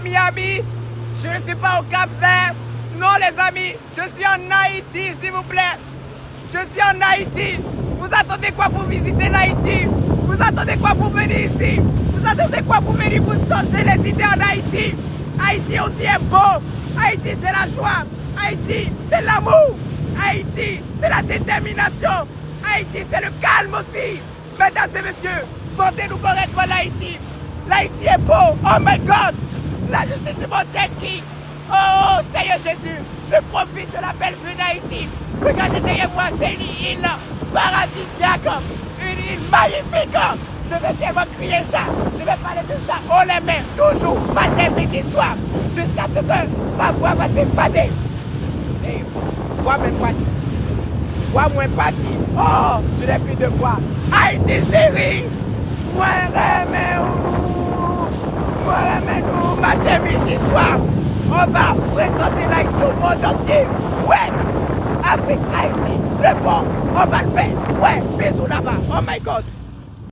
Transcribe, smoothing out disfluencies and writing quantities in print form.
Miami. Je ne suis pas au Cap-Vert. Non, les amis, je suis en Haïti, s'il vous plaît. Je suis en Haïti. Vous attendez quoi pour visiter l'Haïti? Vous attendez quoi pour venir ici? Vous attendez quoi pour venir vous changer les idées en Haïti? Haïti aussi est beau. Haïti, c'est la joie. Haïti, c'est l'amour. Haïti, c'est la détermination. Haïti, c'est le calme aussi. Mesdames et messieurs, vendez-nous correctement l'Haïti. L'Haïti est beau. Oh my God. Là, je suis sur mon jet ski. Oh, Seigneur Jésus, je profite de la belle vue d'Haïti. Regardez derrière moi, c'est une île paradisiaque, une île magnifique. Je vais tellement crier ça, je vais parler de ça haut les mains, toujours, matin, midi, soir, jusqu'à ce que ma voix va s'effader. Et voix même pas dit, voix moins pas dit. Oh, je n'ai plus de voix. Haïti chérie, moi remets-nous, matin, midi, soir. On va présenter l'Haïti au monde entier. Ouais, Afrique, Haïti, le bon, on va le faire. Ouais, bisous là-bas. Oh my God.